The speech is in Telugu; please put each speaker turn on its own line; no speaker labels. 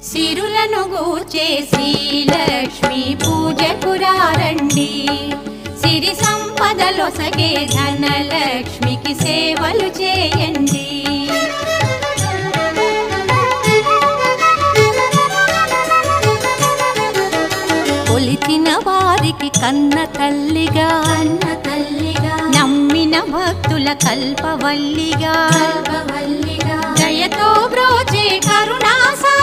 సిరులను గూర్చే శ్రీలక్ష్మి పూజకు రండి, సిరి సంపదలొసగే ధనలక్ష్మికి సేవలు చేయండి. కొలిచిన వారికి కన్న తల్లిగా నమ్మిన భక్తుల కల్పవల్లిగా దయతో బ్రోచే కరుణాసా